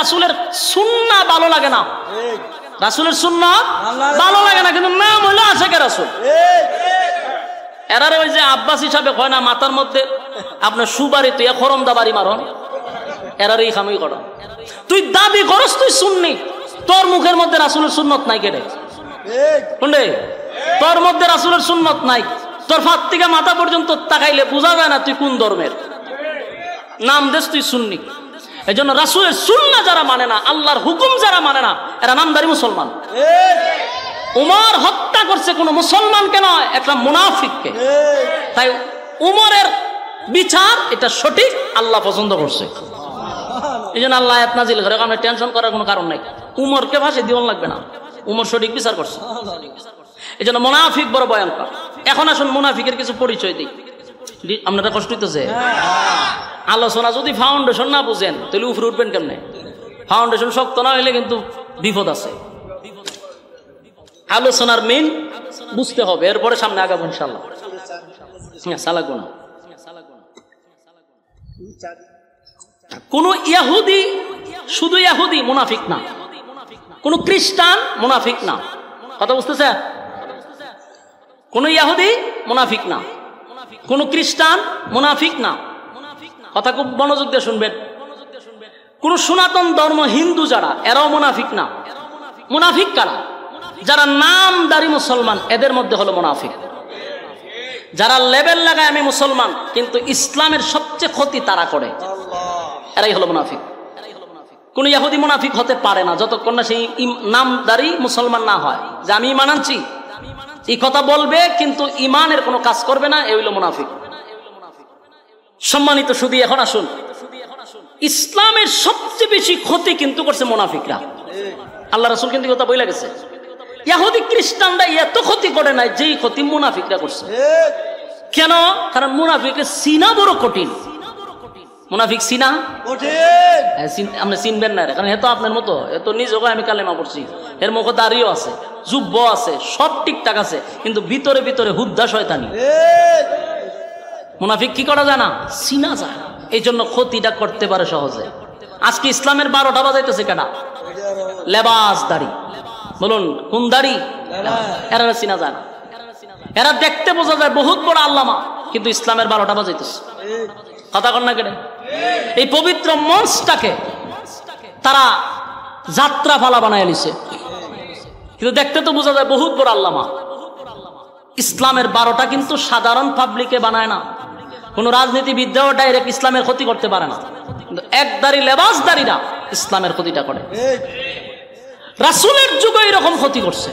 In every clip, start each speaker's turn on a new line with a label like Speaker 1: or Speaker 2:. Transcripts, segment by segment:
Speaker 1: রাসূলের সুন্নাহ ভালো লাগে না, রাসূলের সুন্নাহ ভালো লাগে না, কিন্তু নাম হলো আশিকে রাসূল। এরারে ওই যে আব্বাস হিসাবে হয় না মাথার মধ্যে আপনার সুবারি তুই খরমদা বাড়ি মারন, এরারে খামই করো। তুই দাবি করস তুই সুন্নি, তোর মুখের মধ্যে রাসূলের সুন্নত নাই কেটে শুনলে, তোর মধ্যে রাসূলের সুন্নত নাই, তোর ফাত থেকে মাথা পর্যন্ত তাকাইলে বোঝা যায় না তুই কোন ধর্মের, নাম দেশ তুই সুন্নি। এই জন্য রাসূলের সুন্নাহ যারা মানে না, আল্লাহর হুকুম যারা মানে না, এরা নামদারি মুসলমান। উমর হত্যা করছে কোন মুসলমানকে নয়, একটা মুনাফিককে। তাই উমরের বিচার এটা সঠিক, আল্লাহ পছন্দ করছে। এই জন্য আল্লাহ আয়াত নাজিল করে, কারণ টেনশন করার কোনো কারণ নাই, উমরকে ফাঁসি দিওয়ান লাগবে না, উমর সঠিক বিচার করছে। এই জন্য মুনাফিক বড় ভয়ঙ্কর। এখন আসুন মুনাফিকের কিছু পরিচয় দিই, আপনারা কষ্ট হইতেছে। আলোচনা যদি ফাউন্ডেশন না বুঝেন তাহলে উপরে উঠবেন কেমনে? ফাউন্ডেশন শক্ত না হইলে কিন্তু বিপদ আছে। আলোচনার মেইন বুঝতে হবে, এরপরে সামনে আগাবো ইনশাআল্লাহ। সালাগুনা কোন ইহুদি শুধু ইহুদি মুনাফিক না, কোন খ্রিস্টান মুনাফিক না, কথা বুঝতেছে? কোন ইহুদি মুনাফিক না, কোন খ্রিস্টান মুনাফিক না, কথা খুব মনোযোগ দিয়ে শুনবেন। কোন সনাতন ধর্ম হিন্দু যারা, এরাও মুনাফিক না। মুনাফিক কারা? যারা নামদারি মুসলমান, এদের মধ্যে হলো মুনাফিক। যারা লেবেল লাগায় আমি মুসলমান, কিন্তু ইসলামের সবচেয়ে ক্ষতি তারা করে, এরাই হলো মুনাফিক। কোন ইহুদি মুনাফিক হতে পারে না যতক্ষণ না সেই নামদারি মুসলমান না হয়, যে আমি ঈমান আনছি এই কথা বলবে কিন্তু ঈমানের কোনো কাজ করবে না, এই হলো মুনাফিক। সম্মানিত শুধু এখন আসুন, ইসলামের সবচেয়ে বেশি ক্ষতি কিন্তু করছে মুনাফিকরা। আল্লাহ রাসূল কিন্তু কথা বলে গেছে, ইহুদি খ্রিস্টানরা এত ক্ষতি করে নাই যেই ক্ষতি মুনাফিকরা করছে। কেন? কারণ মুনাফিকের চিনা বড় কঠিন। মুনাফিক চিনা কঠিন, আপনি চিনবেন না, কারণ এত আপনার মতো, এত নিজকে আমি কালেমা পড়ছি, এর মুখে দাড়িও আছে, জুব্ব আছে, সব ঠিকঠাক আছে, কিন্তু ভিতরে ভিতরে হুদ্দা শয়তানি। মুনাফিক কি করা যায় না? চিনা যায়। এই জন্য ক্ষতিটা করতে পারে সহজে। আজকে ইসলামের 12টা বাজাইতেছে কেডা? লেবাস দাড়ি, বলুন কোন দাড়ি? এরা চিনা যায় না। এরা দেখতে বোঝা যায় বহুত বড় আল্লামা, কিন্তু ইসলামের 12টা বাজাইতেছে। কথা কন না কেটে? এই পবিত্র মঞ্চটাকে তারা যাত্রা ফালা বানায় নিছে, কিন্তু দেখতে তো বোঝা যায় বহুত বড় আল্লামা। ইসলামের 12টা কিন্তু সাধারণ পাবলিকে বানায় না, কোন রাজনীতিবিদরাও ডাইরেক্ট ইসলামের ক্ষতি করতে পারে না, কিন্তু একদারি লেবাসদারিরা ইসলামের ক্ষতিটা করে। রাসূলের যুগে এরকম ক্ষতি করছে।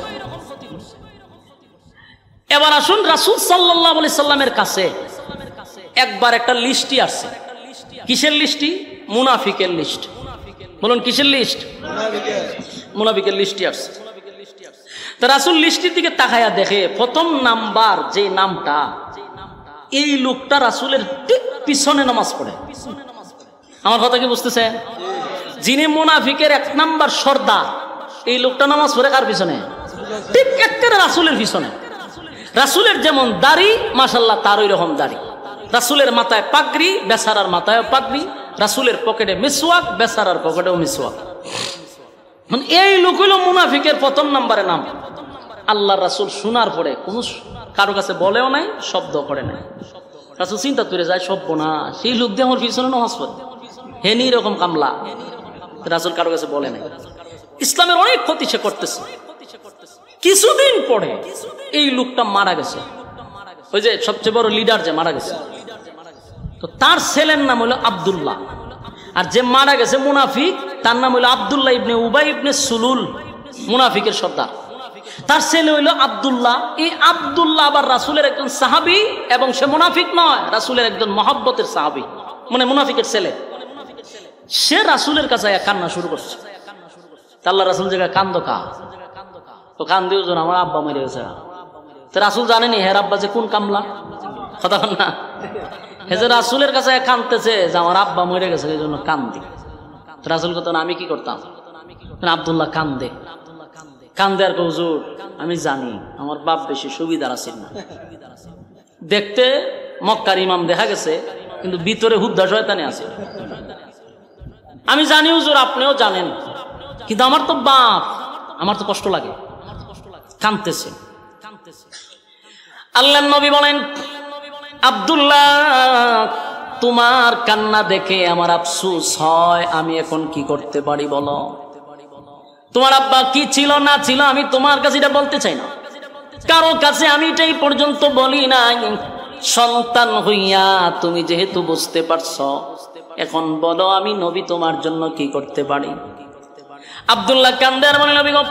Speaker 1: এবার আসুন, রাসূল সাল্লাল্লাহু আলাইহি সাল্লামের কাছে একবার একটা লিস্টই আসছে। কিসের লিস্টই? মুনাফিকের লিস্ট। বলুন কিসের লিস্ট? মুনাফিকের লিস্টই আসছে। তা রাসূল লিস্টের দিকে তাকায়া দেখে প্রথম নাম্বার যে নামটা, এই লোকটা রাসূলের ঠিক পিছনে নামাজ পড়ে। আমার কথা কি বুঝতেছে? যিনি মুনাফিকের 1 নাম্বার সর্দার, এই লোকটা নামাজ পড়ে কার পিছনে? ঠিক একেবারে রাসূলের পিছনে। রাসূলের যেমন দাড়ি মাশাআল্লাহ তার ওই রকম দাড়ি, রাসূলের মাথায় পাগড়ি, বেচারার মাথায় পাগড়ি, রাসূলের পকেটে মিসওয়াক, বেচারার পকেটেও মিসওয়াক। মানে এই লোক হইল মুনাফিকের প্রথম নাম্বারে নাম। আল্লাহর রাসূল শোনার পরে কোন কারো কাছে বলেও নাই, শব্দ করে নাই। রাসূল চিন্তা করে যায়, সভ্য না, সেই লোক দিয়ে আমার পিছনে নামাজ পড়ে, হেনি এরকম কামলা। রাসূল কারো কাছে বলে নাই। ইসলামের অনেক ক্ষতি সে করতেছে। কিছুদিন পরে এই লোকটা মারা গেছে, ওই যে সবচেয়ে বড় লিডার যে মারা গেছে, তো তার ছেলের নাম হলো আব্দুল্লাহ, আর যে মারা গেছে মুনাফিক তার নাম হলো আব্দুল্লাহ ইবনে উবাই ইবনে সুলুল, মুনাফিকের সর্দার। তার ছেলে হইল আব্দুল্লাহ। এই আব্দুল্লাহ আবার রাসূলের একজন সাহাবী, এবং সে মুনাফিক নয়, রাসূলের একজন মহব্বতের সাহাবী, মানে মুনাফিকের ছেলে। সে রাসূলের কাছে কান্না শুরু করছে। আল্লাহ রাসূল জায়গায় কান্দো কা? তো কান্দিও জন আমার আব্বা মরে গেছে। তো রাসূল জানেনি হের আব্বা যে কোন কামলা, কথা না, হে যে রাসূলের কাছে কাঁদতেছে যে আমার আব্বা মরে গেছে, এই জন্য কান্দি। রাসূল কত আমি কি করতাম? আব্দুল্লাহ কান্দে কান্দে আর হুজুর আমি জানি আমার বাপ বেশি সুবিধার আছেন না, দেখতে মক্কার ইমাম দেখা গেছে, কিন্তু ভিতরে হুদ্দা শয়তানি আছে। আমি জানি হুজুর, আপনিও জানেন, কিন্তু আমার তো বাপ, আমার তো কষ্ট লাগে, কাঁদতেছে। আল্লাহর নবী বলেন, আব্দুল্লাহ তোমার কান্না দেখে আমার আফসোস হয়, আমি এখন কি করতে পারি বলো? তোমার আব্বা কি ছিল না ছিল আমি তোমার কাছে এটা বলতে চাই না, কারো কাছে আমি এটাই পর্যন্ত বলি নাই। সন্তান হইয়া তুমি যেহেতু বুঝতে পারছো, এখন বলো আমি নবী তোমার জন্য কি করতে পারি? আব্দুল্লাহ কান্দে আর বলে, নবী গো,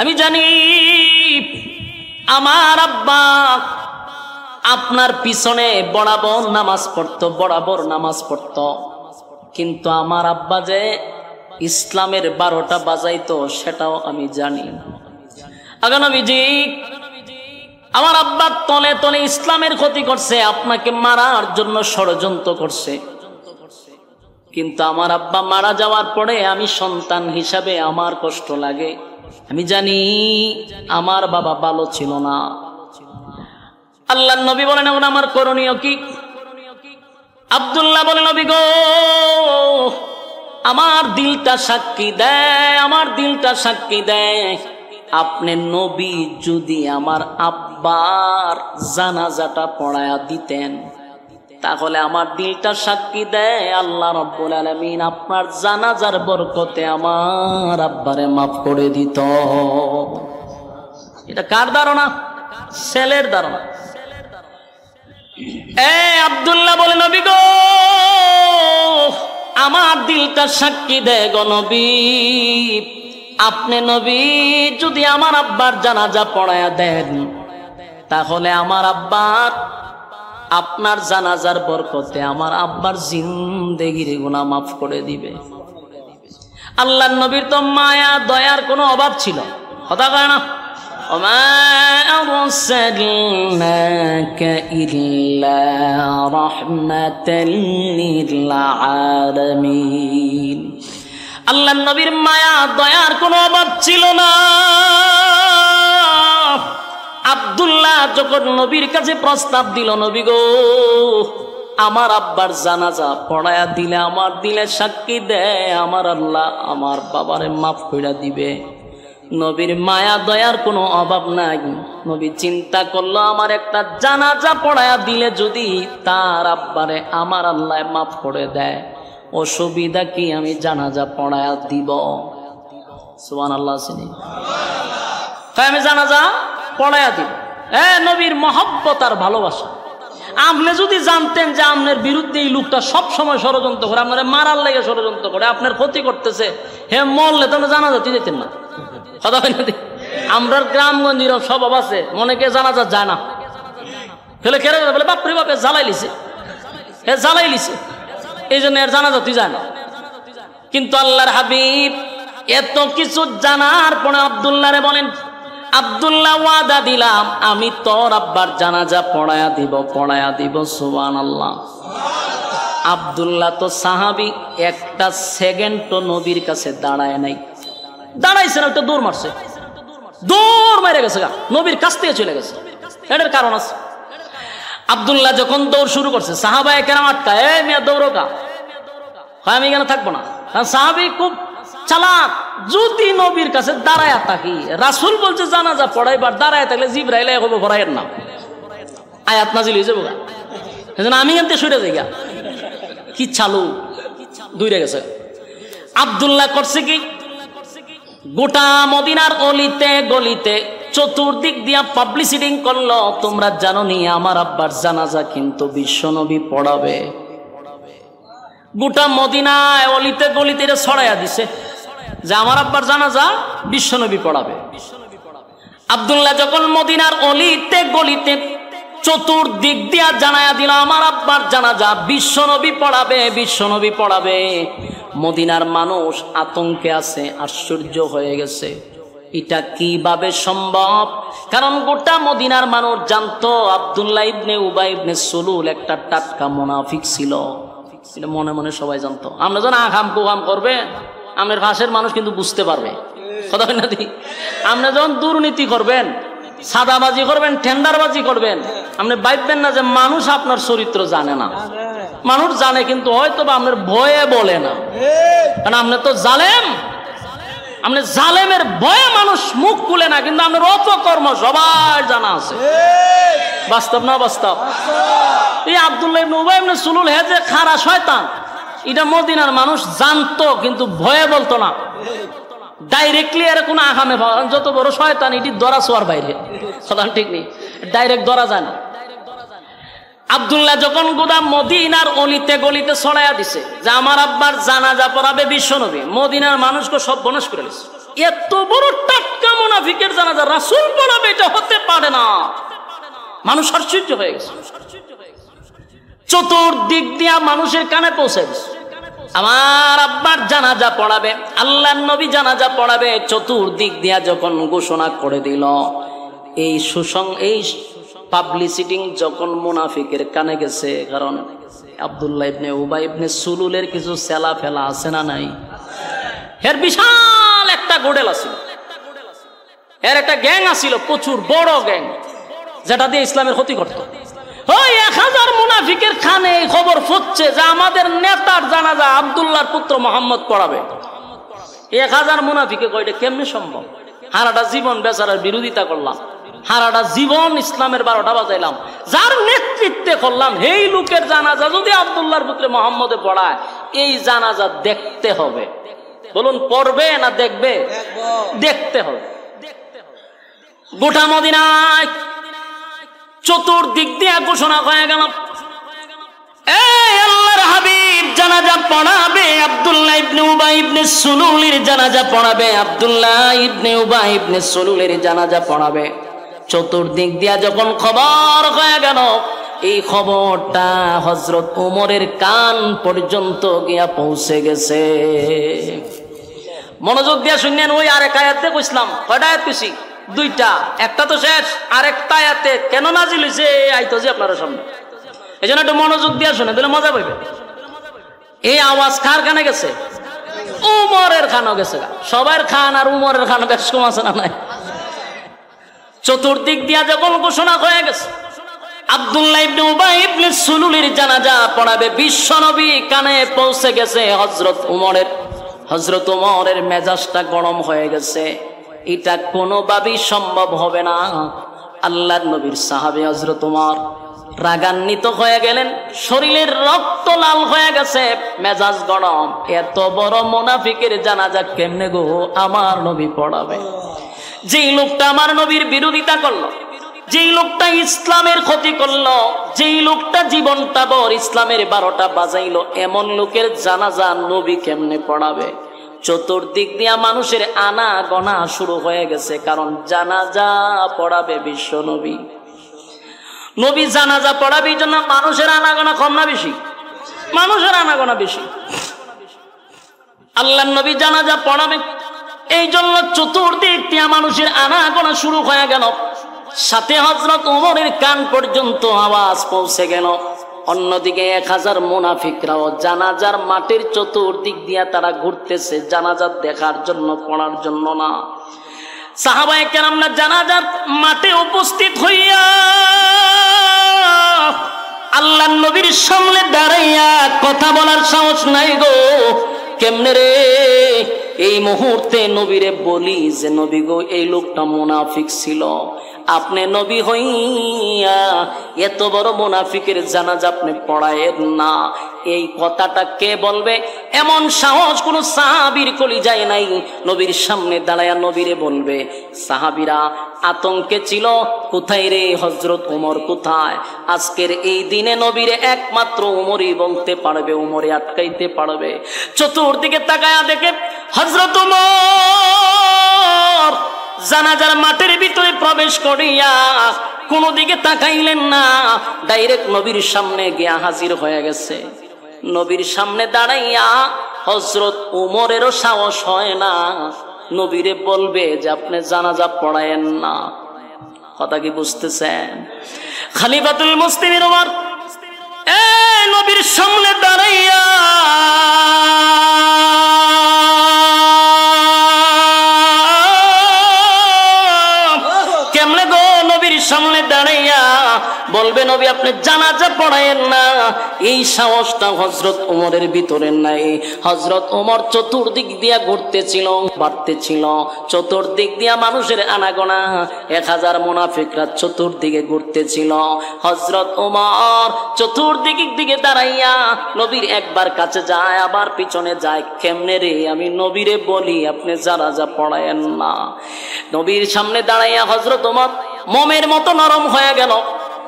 Speaker 1: আমি জানি আমার আব্বা আপনার পিছনে বরাবর নামাজ পড়তো, বরাবর নামাজ পড়তো, কিন্তু আমার আব্বা যে ইসলামের 12টা বাজাইতো সেটাও আমি জানি। আগে নবীজি, আমার আব্বা তলে তলে ইসলামের ক্ষতি করছে, আপনাকে মারার জন্য ষড়যন্ত্র করছে, কিন্তু আমার আব্বা মারা যাওয়ার পরে আমি সন্তান হিসাবে আমার কষ্ট লাগে। আমি জানি আমার বাবা ভালো ছিল না। আল্লাহর নবী বলেন, এখন আমার করণীয় কি? আব্দুল্লাহ বলে, নবী গো, আমার দিলটা সাক্ষী দেয়, আমার দিলটা সাক্ষী দেয়, আপনি নবী যদি আমার আব্বার জানাজাটা পড়ায়া দিতেন, তাহলে আমার দিলটা সাক্ষী দেয় আল্লাহ রাব্বুল আলামিন আপনার জানাজার বরকতে আমার আব্বারে মাফ করে দিত। এটা কার ধারণা? ছেলের ধারণা। আব্দুল্লাহ বলে, নবী গো, আমার দিলটা সাক্ষী দেয় গো নবী, আপনি নবী যদি আমার আব্বার জানাজা পড়ায়া দেন, তাহলে আমার আব্বার আপনার জানাজার বরকতে আমার আব্বার জিন্দেগির গুনাহ মাফ করে দিবে। আল্লাহর নবীর তো মায়া দয়ার কোনো অভাব ছিল, কথা কয় না? ওমা আরসালনাকা ইল্লা রাহমাতাল লিল আলামিন। আল্লাহর নবীর মায়া দয়ার কোনো অভাব ছিল না। আব্দুল্লাহ যখন নবীর কাছে প্রস্তাব দিল, নবী গো, আমার আব্বার জানাজা পড়ায়া দিলে আমার দিলে সাক্ষী দেয় আমার আল্লাহ আমার বাবারে মাফ কইরা দিবে। নবীর মায়া দয়ার কোনো অভাব নাই। নবী চিন্তা করলো, আমার একটা জানাজা পড়ায়া দিলে যদি তার আব্বারে আমার আল্লাহ মাফ করে দেয়, অসুবিধা কি আমি জানাজা পড়ায়া দিব? সুবহানাল্লাহ। আমি জানাজা পড়ায়া দিব। নবীর মহব্বত আর ভালোবাসা। আপনি যদি জানতেন যে আপনার বিরুদ্ধে এই লোকটা সব সময় ষড়যন্ত্র করে, আপনার মারার লেগে ষড়যন্ত্র করে, আপনার ক্ষতি করতেছে, হে মরলে তো জানাজা যেতেন না। কথা হয় না? আমরা গ্রামগঞ্জের স্বভাব আছে, মনেকে জানাজা যায় না, ফেলে খেলে বলে বাপরে বাপে জ্বালাই লিছে, হে জ্বালাই লিছে, এই জন্য এর জানাজা তুই যায় না। কিন্তু আল্লাহর হাবিব এত কিছু জানার পরে আব্দুল্লাহরে বলেন, আব্দুল্লাহ ওয়াদা দিলাম আমি তোর আব্বার জানাজা পড়ায়া দিব। সুবহানাল্লাহ। আব্দুল্লাহ তো সাহাবী, একটা সেকেন্ড তো নবীর কাছে দাঁড়ায় নাই। দাঁড়াইছে না, একটা দৌড় মারছে, দৌড় মেরে গেছে, নবীর কাছ থেকে চলে গেছে। এটার কারণ আছে। আব্দুল্লাহ যখন দৌড় শুরু করছে, সাহাবায়ে কেরাম আটকায়, এ মিয়া দৌড়ো কা, আমি এখানে থাকবো না। কারণ সাহাবী খুব চালাক, যদি নবীর কাছে দাঁড়ায় থাকি, রাসূল বলছে জানাজা পড়াইবার, দাঁড়ায় থাকলে জিবরাইল হবে ভরাইয়ের নাম, আয়াত নাজিল হয়ে যাবো। সেজন্য আমি এনতে সরে যাই, কি চালু দূরে গেছে। আব্দুল্লাহ করছে কি, গোটা মদিনার অলিতে গলিতে চতুর্দিক দিয়া পাবলিসিটি করলো, তোমরা জানো নি আমার আব্বার জানাজা কিন্তু বিশ্বনবী পড়াবে। গোটা মদিনায় অলিতে গলিতে ছড়াইয়া দিছে যে আমার আব্বার জানাজা বিশ্বনবী পড়াবে। আব্দুল্লাহ যখন মদিনার অলিতে গলিতে চতুর্দিক দিয়া জানায়া দিল আমার আব্বার জানাজা বিশ্বনবী পড়াবে, মদিনার মানুষ আতঙ্কে আছে, আশ্চর্য হয়ে গেছে, এটা কিভাবে সম্ভব? কারণ গোটা মদিনার মানুষ জানতো আব্দুল্লাহ ইবনে উবাই ইবনে সুলুল একটা টাটকা মুনাফিক ছিল, এটা মনে মনে সবাই জানতো। আমরা যখন আখাম কুখাম করবে, আমাদের ভাষের মানুষ কিন্তু বুঝতে পারবে, কথা হয় না? আপনি যখন দুর্নীতি করবেন, সাদাবাজি করবেন, টেন্ডারবাজি করবেন, আপনি ভাববেন না যে মানুষ আপনার চরিত্র জানে না, মানুষ জানে কিন্তু হয়তো বা আপনার ভয়ে বলে না, কারণ আপনি তো জালেম। আপনি জালেমের ভয়ে মানুষ মুখ খুলে না, কিন্তু আপনার অপকর্ম সবার জানা আছে। বাস্তব না বাস্তব? এই আব্দুল্লাহ ইবনে উবাই ইবনে সুলুল হে যে খারা শয়তান, এটা মদিনার মানুষ জানতো কিন্তু ভয়ে বলতো না। ডাইরেক্টলি এর কোনো আগামে যত বড় শয়তান এটি ধরা ছোঁয়ার বাইরে, শয়তান ঠিক নেই, ডাইরেক্ট ধরা যায় না। আব্দুল্লাহ যখন গোদা মদিনার অলিতে গলিতে ছড়াইয়া দিছে যে আমার আব্বার জানাজা পড়াবে বিশ্বনবী, মদিনার মানুষকে সব বনস করে দিছে। এত বড় টাটকা মুনাফিকের জানাজা রাসূল পড়াবে, এটা হতে পারে না। মানুষ আশ্চর্য হয়ে গেছে। চতুর্দিক দিয়া মানুষের কানে পৌঁছে দিছে আমার আব্বার জানাজা পড়াবে, আল্লাহর নবী জানাজা পড়াবে। চতুর্দিক দিয়া যখন ঘোষণা করে দিল, এই পাবলিসিটি যখন মুনাফিকের কানে গেছে, কারণ আব্দুল্লাহ ইবনে উবাই ইবনে সুলুলের কিছু সেলা ফেলা আছে না নাই? এর বিশাল একটা গোডেল আছিল, এর একটা গ্যাং আছিল, প্রচুর বড় গ্যাং, যেটা দিয়ে ইসলামের ক্ষতি করত। ওই 1000 মুনাফিকের কানে খবর ফুটছে যে আমাদের নেতার জানাজা আব্দুল্লাহর পুত্র মোহাম্মদ পড়াবে। 1000 মুনাফিকে কয়টা কেমনে সম্ভব? সারাটা জীবন বেচারার বিরোধিতা করলাম, সারাটা জীবন ইসলামের 12টা বাজাইলাম, যার নেতৃত্বে করলাম, এই লোকের জানাজা যদি আব্দুল্লাহর পুত্র মোহাম্মদে পড়ায়, এই জানাজা দেখতে হবে। বলুন পড়বে না দেখবে? দেখতে হবে। গোটা মদিনায় চতুর্দিক দিয়ে ঘোষণা হয়ে গেল, এই আল্লাহর হাবিব জানাজা পড়াবে, আব্দুল্লাহ ইবনে উবাই ইবনে সুলুলের জানাজা পড়াবে, আব্দুল্লাহ ইবনে উবাই ইবনে সুলুলের জানাজা পড়াবে। চতুর্দিক দিয়া যখন খবর হয়ে গেল, এই খবরটা হযরত ওমরের কান পর্যন্ত গিয়া পৌঁছে গেছে। মনোযোগ দিয়া শুনেন, ওই আরেক আয়াতে কইছিলাম, কয়টা আয়াত কইছি? 2টা, একটা তো শেষ, আরেকটা আয়াতে কেন নাজিল হইছে আইতাছি আপনার সামনে, এজন্য একটু মনোযোগ দিয়া শুনে দিলে মজা পাইবে। এই আওয়াজ কার কানে গেছে? উমরের কানে গেছে। সবার খান আর উমরের খান বেশ কম আছে না নাই? চতুর্দিক দিয়া যখন ঘোষণা হয়ে গেছে আব্দুল্লাহ ইবনে উবাই ইবনে সুলুলের জানাজা পড়াবে, বিশ্বনবী কানে পৌঁছে গেছে। হযরত ওমরের মেজাজটা গরম হয়ে গেছে, এটা কোনোভাবেই সম্ভব হবে না। আল্লাহর নবীর সাহাবী হযরত ওমর রাগান্বিত হয়ে গেলেন, শরীরের রক্ত লাল হয়ে গেছে, মেজাজ গরম। এত বড় মুনাফিকের জানাজা কেমনে গো আমার নবী পড়াবে? যেই লোকটা আমার নবীর বিরোধিতা করলো, যেই লোকটা ইসলামের ক্ষতি করলো, যেই লোকটা জীবনটা ভর ইসলামের 12টা বাজাইলো, এমন লোকের জানাজা নবী কেমনে পড়াবে? চতুর্দিক দিয়া মানুষের আনা গনা শুরু হয়ে গেছে, কারণ জানাজা পড়াবে বিশ্ব নবী। নবী জানাজা পড়াবে, এই জন্য মানুষের আনাগোনা কম না বেশি? মানুষের আনাগোনা বেশি। আল্লাহর নবী জানাজা পড়াবে, এই জন্য চতুর্দিক দিয়া মানুষের আনাগোনা শুরু হয়ে গেল। সাথে হযরত ওমরের কান পর্যন্ত আওয়াজ পৌঁছে গেল। অন্যদিকে 1000 মুনাফিকরাও জানাজার মাঠের চতুর্দিক দিয়া তারা ঘুরতেছে, জানাজা দেখার জন্য, পড়ার জন্য না। সাহাবায়ে কেরামরা জানাজার মাঠে উপস্থিত হইয়া আল্লাহর নবীর সামনে দাঁড়াইয়া কথা বলার সাহস নাই গো। কেমনে রে? এই মুহূর্তে নবীরে বলি যে নবী গো, এই লোকটা মুনাফিক ছিল, আপনি নবী হইয়া এত বড় মুনাফিকের জানাজা আপনি পড়ায়েন না, এই কথাটা কে বলবে? এমন সাহস কোন সাহাবীর কলিজায় নাই। নবীর সামনে দাঁড়ায়া নবীরে বলবে। সাহাবীরা আতঙ্কে ছিল, কোথায় রে হযরত ওমর কোথায়? আজকের এই দিনে নবীরে একমাত্র ওমরই বলতে পারবে, ওমরে আটকাইতে পারবে। চতুর্দিকে তাকায়া দেখে হযরত ওমর জানাজার মাঠের ভিতরে প্রবেশ করিয়া কোনো দিকে তাকাইলেন না, ডাইরেক্ট নবীর সামনে গিয়া হাজির হয়ে গেছে। নবীর সামনে দাঁড়াইয়া হযরত ওমরেরও সাহস হয় না নবীরে বলবে যে আপনি জানাজা পড়ায়েন না। কথা কি বুঝতেছেন? খলিফাতুল মুসলিমিন ওমর এই নবীর সামনে দাঁড়াইয়া বলবে নবী আপনি জানাজা পড়ায়েন না, এই সাহসটা হযরত ওমরের ভিতরে নাই। হযরত ওমর চতুর্দিক দিয়া ঘুরতেছিল, বাড়তেছিল, চতুর্দিক দিয়া মানুষের আনাগোনা, 1000 মুনাফিকরা চতুর্দিকে ঘুরতেছিল। হযরত ওমর চতুর্দিক দিকে দাঁড়াইয়া নবীর একবার কাছে যায়, আবার পিছনে যায়। কেমনে রে, আমি নবীরে বলি আপনি জানাজা পড়ায়েন না। নবীর সামনে দাঁড়াইয়া হযরত ওমর মোমের মতো নরম হয়ে গেল।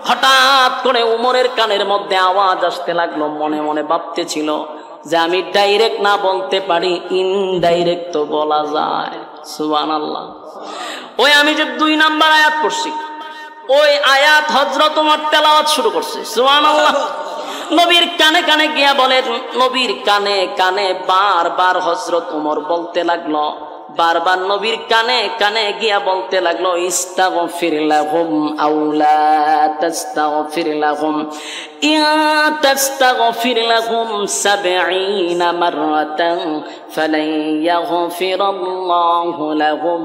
Speaker 1: হঠাৎ করে উমরের কানের মধ্যে আওয়াজ আসতে লাগলো, মনে মনে ভাবতেছিল যে আমি ডাইরেক্ট না বলতে পারি, ইনডাইরেক্ট তো বলা যায়। সুবহানাল্লাহ। ওই আমি যে 2 নাম্বার আয়াত পড়ছি, ওই আয়াত হযরত ওমর তেলাওয়াত শুরু করছে। সুবহানাল্লাহ। নবীর কানে কানে গিয়া বলেন, নবীর কানে কানে বারবার হযরত ওমর বলতে লাগলো, বারবার নবীর কানে কানে গিয়া বলতে লাগলো, ইস্তাগফির লাহুম আও লা তাস্তাগফির লাহুম, ইন তাস্তাগফির লাহুম 70 মাররাতান ফালান ইয়াগফিরাল্লাহু লাহুম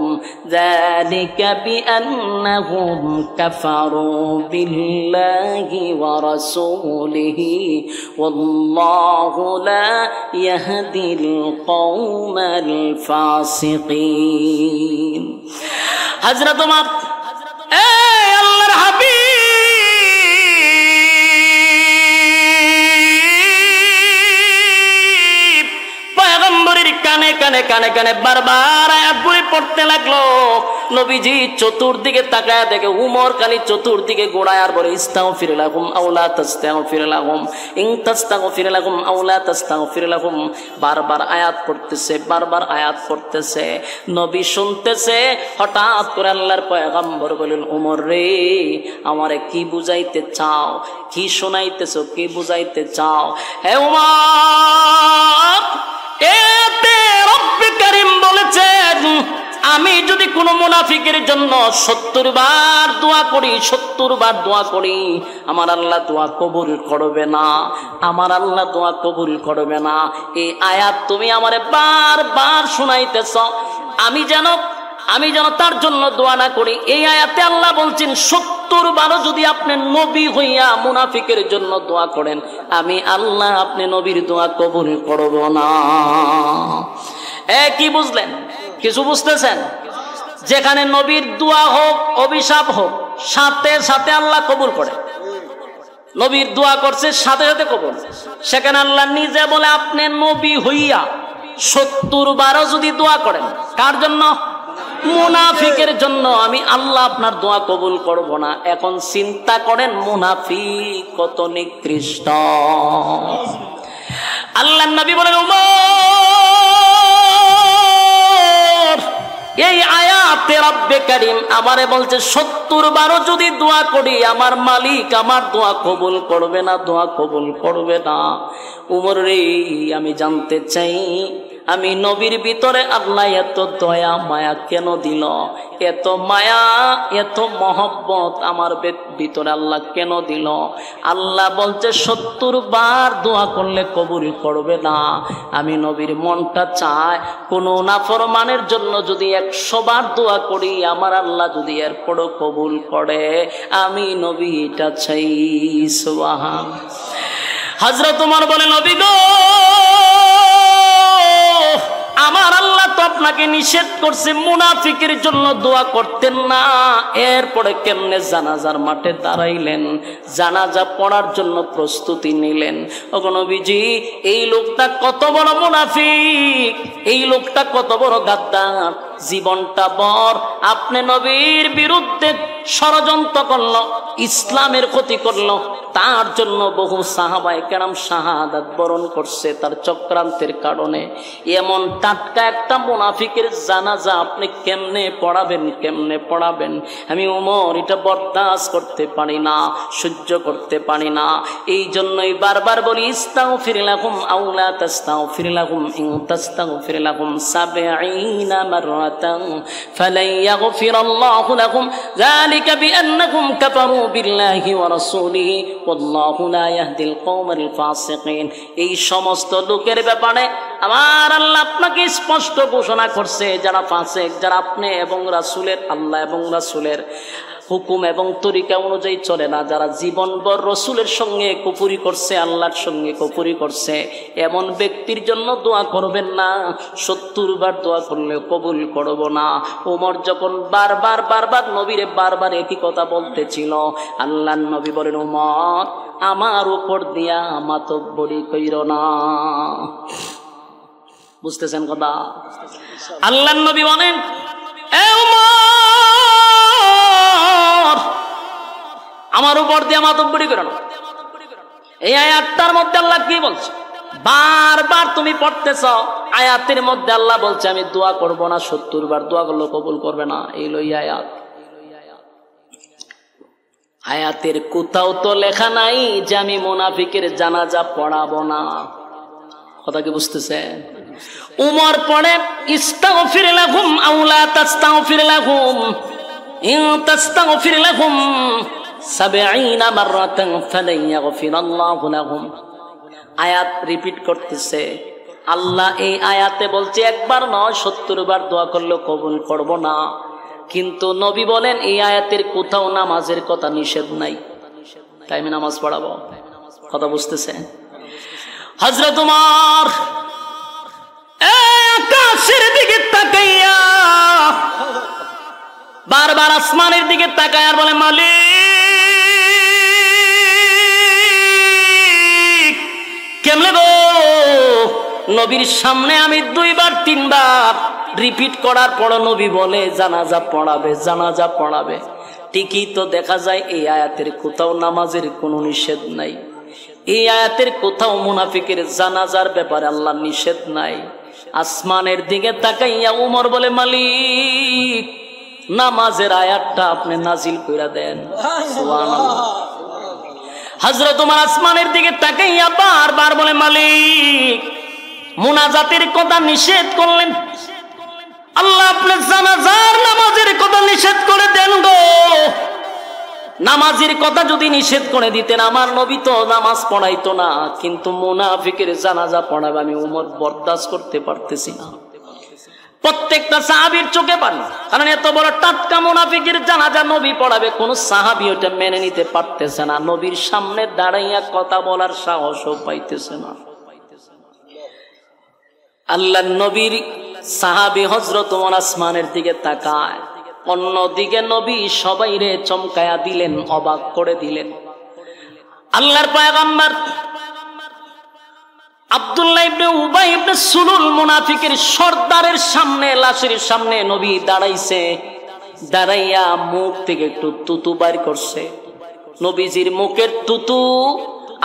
Speaker 1: যালিকা বিআন্নাহুম কাফারু বিল্লাহি ওয়া রাসূলিহি ওয়াল্লাহু লা ইয়াহদিল কওমাল ফাসিকিন। হযরত ওমর আল্লাহর হাবিব পয়গম্বরের কানে কানে কানে কানে বারবার আয়াতগুলি পড়তে লাগলো। নবীজি চতুর্দিকে তাকায় দেখে উমর খালি চতুর্দিকে গোড়ায় আর বলে, ইস্তাগফির লাহুম আও লা তাস্তাগফির লাহুম, ইন তাস্তাগফির লাহুম আও লা তাস্তাগফির লাহুম। বারবার আয়াত পড়তেছে, বারবার আয়াত পড়তেছে, নবী শুনতেছে। হঠাৎ করে আল্লাহর পয়গম্বর বলেন, উমর রে, আমারে কি বুঝাইতে চাও, কি শোনাইতেছো, কি বুঝাইতে চাও? হে উমর, এতে রব্বে কারীম বলেছেন, আমি যদি কোনো মুনাফিকের জন্য 70 বার দোয়া করি, 70 বার দোয়া করি, আমার আল্লাহ দোয়া কবুল করবে না, আমার আল্লাহ দোয়া কবুল করবে না। এই আয়াত তুমি আমারে বারবার শোনাইতেছ, আমি যেন তার জন্য দোয়া না করি। এই আয়াতে আল্লাহ বলছেন 70 বারও যদি আপনি নবী হইয়া মুনাফিকের জন্য দোয়া করেন, আমি আল্লাহ আপনি নবীর দোয়া কবুল করব না। কি বুঝলেন? কিছু বুঝতেছেন? যেখানে নবীর দোয়া হোক, অভিশাপ হোক, সাথে সাথে আল্লাহ কবুল করে। নবীর দোয়া করছে, সাথে সাথে কবুল। সেখানে আল্লাহ নিজে বলে, আপনি নবী হইয়া 70 বারও যদি দোয়া করেন, কার জন্য? মুনাফিকের জন্য, আমি আল্লাহ আপনার দোয়া কবুল করব না। এখন চিন্তা করেন মুনাফিক কত নিকৃষ্ট। আল্লাহর নবী বলেন, উমর, এই আয়াতে রব্বে কারীম আমারে বলছে 70 বারও যদি দোয়া করি, আমার মালিক আমার দোয়া কবুল করবে না, দোয়া কবুল করবে না। উমর রে, আমি জানতে চাই, আমি নবীর ভিতরে আল্লাহ এত দয়া মায়া কেন দিল? এত মায়া, এত মহব্বত আমার ভিতরে আল্লাহ কেন দিল? আল্লাহ বলছে 70 বার দোয়া করলে কবুল করবে না। আমি নবীর মনটা চায়, কোনো নাফরমানের জন্য যদি 100 বার দোয়া করি, আমার আল্লাহ যদি এরপরও কবুল করে, আমি নবী এটা চাই। সুবহান। হযরত ওমর বলে, নবী গো, আমার আল্লাহ তো আপনাকে নিষেধ করছে মুনাফিকের জন্য দোয়া করতেন না, এরপরে কেমনে জানাজার মাঠে দাঁড়াইলেন, জানাজা পড়ার জন্য প্রস্তুতি নিলেন? ওগো নবীজি, এই লোকটা কত বড় মুনাফিক, এই লোকটা কত বড় গাদ্দার, জীবনটা বর আপনি নবীর বিরুদ্ধে ষড়যন্ত্র করলো, ইসলামের ক্ষতি করলো, তার জন্য বহু সাহাবায়ে কেরাম শাহাদাত বরণ করছে তার চক্রান্তের কারণে। এমন টাটকা একটা মুনাফিকের জানাজা আপনি কেমনে পড়াবেন, কেমনে পড়াবেন? আমি ওমর এটা বরদাস্ত করতে পারি না, সহ্য করতে পারি না। এই জন্যই বারবার বলি, ইস্তাগফির লাহুম আও লা তাস্তাগফির লাহুম, ইন তাস্তাগফির লাহুম 70 মাররাতান ফালান ইয়াগফিরাল্লাহু লাহুম যালিকা বিআন্নাহুম কাফারু বিল্লাহি ওয়া রাসূলিহি ওয়াল্লাহু লা ইয়াহদিল কওমাল ফাসিকিন। এই সমস্ত লোকের ব্যাপারে আমার আল্লাহ আপনাকে স্পষ্ট ঘোষণা করছে, যারা ফাসিক, যারা আপনি এবং রাসূলের, আল্লাহ এবং রাসূলের হুকুম এবং তরিকা অনুযায়ী চলে না, যারা জীবনভর রসুলের সঙ্গে কুফরি করছে, আল্লাহর সঙ্গে কুফরি করছে, এমন ব্যক্তির জন্য দোয়া করবেন না। 70 বার দোয়া করলে কবুল করব না। ওমর যখন বারবার নবীরে বারবার একই কথা বলতেছিল, আল্লাহর নবী বলেন, ওমর আমার উপর দিয়া মাতব্বরি কইরো না। বুঝতেছেন কথা? আল্লাহর নবী বলেন, এ ওমর আমার উপর দিয়া মাতব্বরি করো না। এই আয়াতটার মধ্যে আল্লাহ কি বলছে? বারবার তুমি পড়তেছ, আয়াতের মধ্যে আল্লাহ বলছে আমি দোয়া করব না, 70 বার দোয়া করলে কবুল করবে না। এই লই আয়াত। আয়াতের কোথাও তো লেখা নাই যে আমি মুনাফিকের জানাজা পড়াবো না। কথা কি বুঝতেছেন? উমর পড়ে, ইস্তাগফির লাহুম আও লা তাস্তাগফির লাহুম ইন তাস্তাগফির লাহুম 70 মাররাতান ফালান ইয়াগফিরাল্লাহু লাহুম। আয়াত রিপিট করতেছে। আল্লাহ এই আয়াতে বলছে একবার নয় 70 বার দোয়া করলে কবুল করব না। কিন্তু নবী বলেন এই আয়াতের কোথাও নামাজের কথা নিষেধ নাই, তাই আমি নামাজ পড়াবো। কথা বুঝতেছেন? হযরত উমর আকাশের দিকে তাকাইয়া বারবার আসমানের দিকে তাকায় আর বলে, মালিক কেমনে গো, নবীর সামনে আমি 2 বার 3 বার রিপিট করার পর নবী বলে জানাজা পড়াবে, জানাজা পড়াবে। ঠিকই তো দেখা যায় এই আয়াতের কোথাও নামাজের কোনো নিষেধ নাই। এই আয়াতের কোথাও মুনাফিকের জানাজার ব্যাপারে আল্লাহ নিষেধ নাই। আসমানের দিকে তাকাইয়া উমর বলে, মালিক নামাজের আয়াতটা আপনি নাজিল কইরা দেন। সুবহানাল্লাহ। হযরত উমর আসমানের দিকে তাকাইয়া বারবার বলে, মালিক মুনাজাতের কথা নিষেধ করলেন, আল্লাহ আপনি জানাজার নামাজের কথা নিষেধ করে দেন গো। নামাজের কথা যদি নিষেধ করে দিতেন আমার নবী তো নামাজ পড়াইতো না, কিন্তু মুনাফিকের জানাজা পড়াবে আমি উমর বরদাস্ত করতে পারতেছি না। প্রত্যেকটা সাহাবীর চোখে পানি, কারণ এত বড় টাটকা মুনাফিকের জানাজা নবী পড়াবে, কোন সাহাবী ওটা মেনে নিতে পারতেছে না। নবীর সামনে দাঁড়াইয়া কথা বলার সাহসও পাইতেছে না। আল্লাহর নবীর সাহাবী হযরত ওমর আসমানের দিকে তাকায়, অন্যদিকে নবী সবাইরে চমকায়া দিলেন, অবাক করে দিলেন। আল্লাহর পয়গম্বর আব্দুল্লাহ ইবনে উবাই ইবনে সুলুল মুনাফিকের সর্দারের সামনে, লাশের সামনে নবী দাঁড়াইছে, দাঁড়াইয়া মুখ থেকে একটু তুতু বাইর করছে। নবীজির মুখের তুতু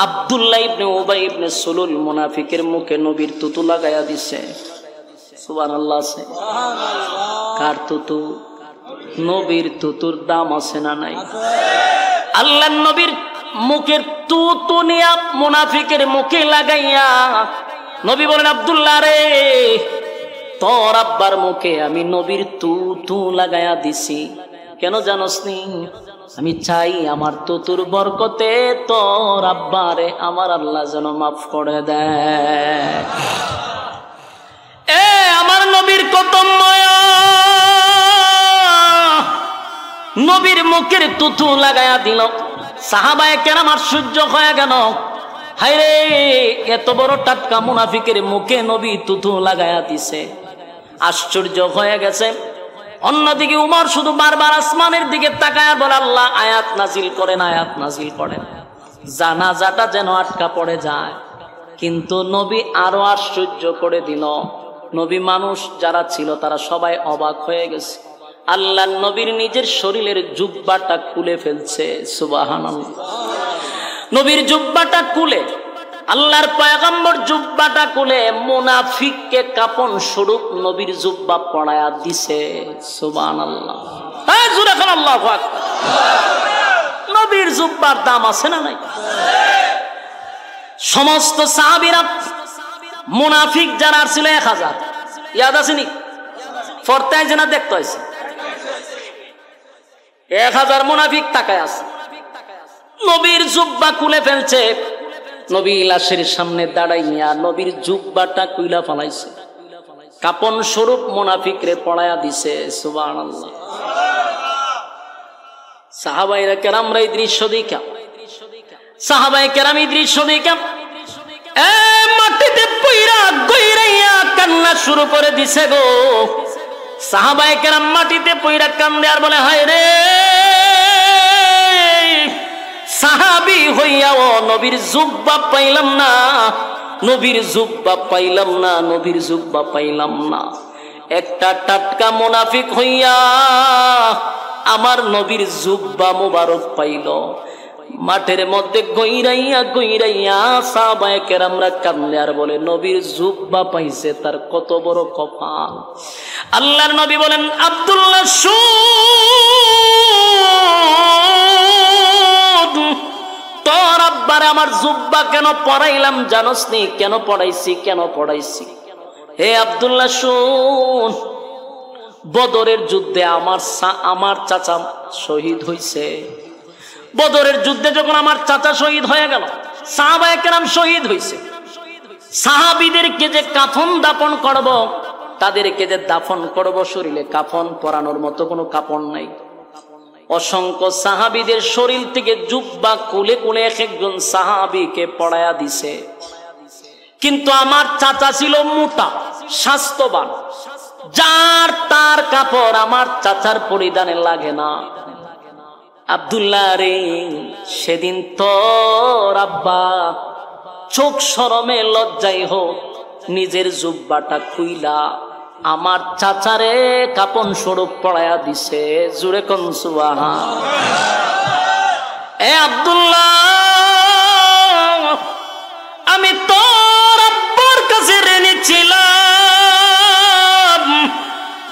Speaker 1: আব্দুল্লাহ ইবনে উবাই ইবনে সুলুল মুনাফিকের মুখে নবীর তুতু লাগাইয়া দিছে। সুবহানাল্লাহ। কার তুতু? নবীর তুতুর দাম আছে না নাই? আল্লাহর নবীর মুখের তুতু নিয়া মুনাফিকের মুখে লাগাইয়া নবী বলেন, আব্দুল্লাহ রে তোর আব্বার মুখে আমি নবীর তুতু লাগাইয়া দিছি। কেন জানোস নি? আমি চাই আমার তুতুর বরকতে তোর আব্বারে আমার আল্লাহ যেন মাফ করে দেয়। এ আমার নবীর কত মায়া, নবীর মুখের তুতু লাগাইয়া দিল। সাহাবায়ে কেরাম আশ্চর্য হয়ে গেল, হায়রে এত বড় টাটকা মুনাফিকের মুখে নবী তুতু লাগাইয়া দিছে। আশ্চর্য হয়ে গেছে। অন্যদিকে উমর শুধু বারবার আসমানের দিকে তাকায় বলে, আল্লাহ আয়াত নাজিল করেন, আয়াত নাজিল করেন, জানাজাটা যেন আটকা পড়ে যায়। কিন্তু নবী আরো আশ্চর্য করে দিল। নবী মানুষ যারা ছিল তারা সবাই অবাক হয়ে গেছে। আল্লাহ নবীর নিজের শরীরের জুব্বাটা খুলে ফেলছে। সুবহানাল্লাহ। নবীর জুব্বাটা খুলে, আল্লাহর পয়গম্বর জুব্বাটা খুলে মুনাফিককে কাপন স্বরূপ নবীর জুব্বা পড়ায়া দিছে। সুবহানাল্লাহ। হ্যাঁ জোরে বলেন আল্লাহু আকবার। নবীর জুব্বার দাম আছে না নাই? সমস্ত সাহাবীরা মুনাফিক যারা ছিল 1000, ইয়াদ আছে নি? ফরতায় যেনা দেখতে হয়েছে 1000 মুনাফিক তাকায় আছে। নবীর জুব্বা খুলে ফেলছে। নবী লাশের সামনে দাঁড়াইয়া নবীর জুব্বাটা কুইলা ফলাইছে, কাপন স্বরূপ মুনাফিকরে পড়ায়া দিছে। সুবহানাল্লাহ। সাহাবায়ে কেরামরা এই দৃশ্য দেখা, সাহাবায়ে কেরাম এই দৃশ্য দেখা মাটিতে পইরা গইরাইয়া কান্না শুরু করে দিছে গো। সাহাবায়ে কেরাম মাটিতে পইরা কান্দে আর বলে, হায় রে, সাহাবী হইয়াও নবীর জুব্বা পাইলাম না, নবীর জুব্বা পাইলাম না, নবীর জুব্বা পাইলাম না। একটা টাটকা মুনাফিক হইয়া আমার নবীর জুব্বা মুবারক পাইল। মাঠের মধ্যে গইরাইয়া গইরাইয়া সাহাবায়ে কেরামরা কান্দে আর বলে, নবীর জুব্বা পাইছে, তার কত বড় কপাল। আল্লাহর নবী বলেন, আব্দুল্লাহ শুন, তোর আব্বারে আমার জুব্বা কেন পরাইলাম জানোস নি? কেন পড়াইছি, কেন পড়াইছি? হে আব্দুল্লাহ শুন, বদরের যুদ্ধে আমার চাচা শহীদ হইছে। বদরের যুদ্ধে যখন আমার চাচা শহীদ হয়ে গেল, সাহাবায়ে কেরাম শহীদ হইছে, সাহাবীদেরকে যে কাফন দাফন করব, তাদেরকে যে দাফন করব, শরীরে কাফন পরানোর মতো কোনো কাপড় নাই। অসংখ্য সাহাবীদের শরীর থেকে জুব্বা কুলে কুলে এক একজন সাহাবীকে পড়ায়া দিছে। কিন্তু আমার চাচা ছিল মোটা, স্বাস্থ্যবান, যার তার কাপড় আমার চাচার পরিধানে লাগে না। আব্দুল্লাহ রে, সেদিন তোর আব্বা চোখ শরমে লজ্জায় হোক নিজের জুব্বাটা খুইলা আমার চাচারে কাপন স্বরূপ পড়ায়া দিছে। জুড়ে কোন সুবহানাল্লাহ। এ আব্দুল্লাহ, আমি তোর আব্বার কাছে ঋণী ছিলাম,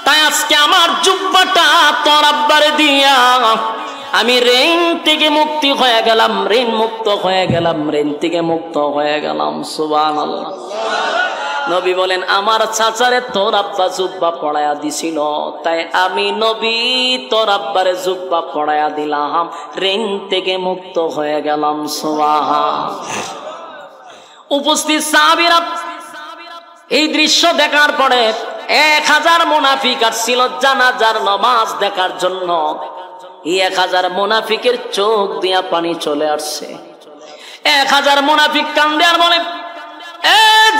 Speaker 1: তাই আজকে আমার জুব্বাটা তোর আব্বারে দিয়া আমি ঋণ থেকে মুক্তি হয়ে গেলাম, ঋণ মুক্ত হয়ে গেলাম, ঋণ থেকে মুক্ত হয়ে গেলাম। সুবহানাল্লাহ। নবী বলেন, আমার চাচারে তোর আব্বা জুব্বা পড়ায়া দিছিল, তাই আমি নবী তোর আব্বারে জুব্বা পড়ায়া দিলাম, ঋণ থেকে মুক্ত হয়ে গেলাম। সুবহানাল্লাহ। উপস্থিত সাহাবীরা এই দৃশ্য দেখার পরে 1000 মুনাফিক আসছিল জানাজার নামাজ দেখার জন্য। এই 1000 মুনাফিকের চোখ দিয়া পানি চলে আসছে। 1000 মুনাফিক কান্দে আর বলে,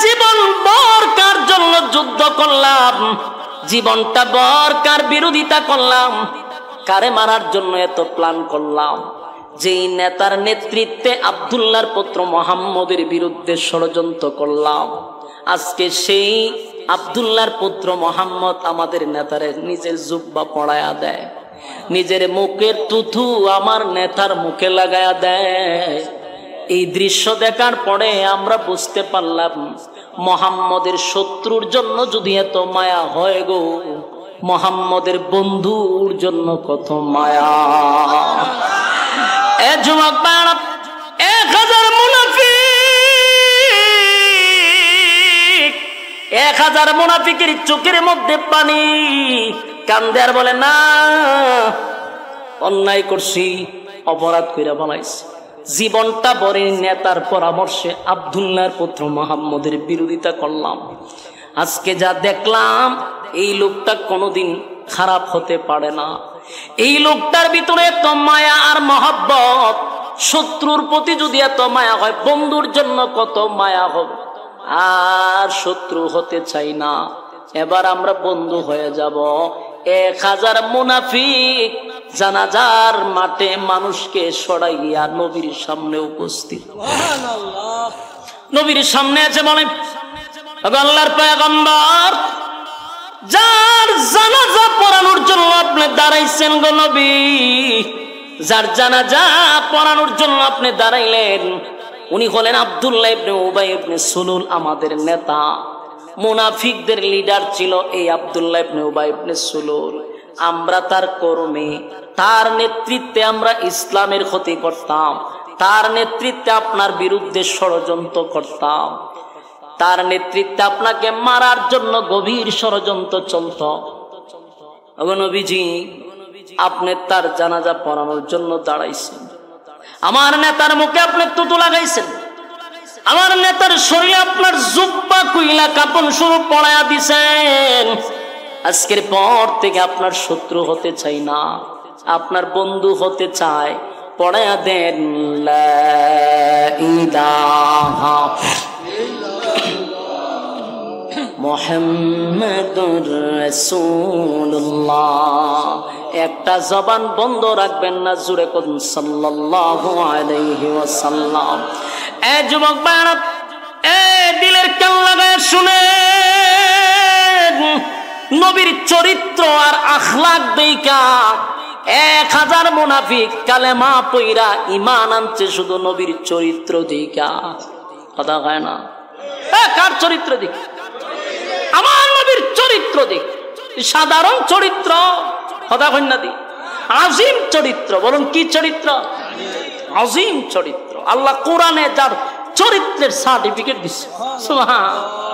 Speaker 1: জীবন বরকার জন্য যুদ্ধ করলাম, জীবনটা বরকার বিরোধিতা করলাম, কারে মারার জন্য এত প্ল্যান করলাম, যেই নেতার নেতৃত্বে আব্দুল্লাহর পুত্র মুহাম্মদের বিরুদ্ধে ষড়যন্ত্র করলাম, আজকে সেই আব্দুল্লাহর পুত্র মুহাম্মদ আমাদের নেতারে নিজের জুব্বা পড়ায়া দেয়, নিজের মুখের তুথু আমার নেতার মুখে লাগায়া দেয়। এই দৃশ্য দেখার পরে আমরা বুঝতে পারলাম, মুহাম্মদের শত্রুর জন্য যদি এত মায়া হয় গো, মুহাম্মদের বন্ধুর জন্য কত মায়া। এ যুবক ভাইরা, 1000 মুনাফিক, 1000 মুনাফিকের চোখের মধ্যে পানি, কান্দে আর বলে, না, অন্যায় করছি, অপরাধ কইরা বানাইছি, জীবনটা বরে নেতার পরামর্শে আব্দুল্লাহর পুত্র মুহাম্মদের বিরোধিতা করলাম। আজকে যা দেখলাম, এই লোকটা কোনোদিন খারাপ হতে পারে না। এই লোকটার ভিতরে এত মায়া আর মহব্বত, শত্রুর প্রতি যদি এত মায়া হয়, বন্ধুর জন্য কত মায়া হবে। আর শত্রু হতে চাই না, এবার আমরা বন্ধু হয়ে যাব। 1000 মুনাফিক জানাজার মাঠে মানুষকে সরাইয়া নবীর সামনে উপস্থিত। সুবহানাল্লাহ। নবীর সামনে আছে, বলে, আল্লাহর পয়গম্বর, যার জানাজা পড়ানোর জন্য আপনি দাঁড়াইছেন গো নবী, যার জানাজা পড়ানোর জন্য আপনি দাঁড়াইলেন, উনি হলেন আব্দুল্লাহ ইবনে উবাই ইবনে সুলুল, আমাদের নেতা। মুনাফিকদের লিডার ছিল এই আব্দুল্লাহ ইবনে উবাই ইবনে সুলুল। আমরা তার কর্মী, তার নেতৃত্বে আমরা ইসলামের ক্ষতি করতাম, তার নেতৃত্বে আপনার বিরুদ্ধে ষড়যন্ত্র করতাম, তার নেতৃত্বে আপনাকে মারার জন্য গভীর ষড়যন্ত্র চলত। ওগো নবীজি, আপনি তার জানাজা পড়ানোর জন্য দাঁড়াইছেন, আমার নেতার মুখে আপনি তুতু লাগাইছেন, আমার নেতার শরীরে আপনার জুব্বা কুইলা কাপন স্বরূপ পড়ায়া দিছেন। আজকের পর থেকে আপনার শত্রু হতে চাই না, আপনার বন্ধু হতে চায়, পড়ায়া দেন লা ইলাহা মুহাম্মাদুর রাসূলুল্লাহ। একটা জবান বন্ধ রাখবেন না, জুড়ে করুন সাল্লাল্লাহু আলাইহি ওয়াসাল্লাম। এ যুবক ভাইরা, এ দিলের কান লাগায় শুনেন, নবীর চরিত্র আর আখলাক দেইখা 1000 মুনাফিক কালেমা পয়রা ঈমান আনছে শুধু নবীর চরিত্র দেইখা। কথা হয় না? কার চরিত্র দেখ? আমার নবীর চরিত্র দেখ। সাধারণ চরিত্র, কথা হয় না দি, আজিম চরিত্র। বলুন কি চরিত্র? আজিম চরিত্র। আল্লাহ কোরআনে যার চরিত্রের সার্টিফিকেট দিচ্ছে। সুবহানাল্লাহ।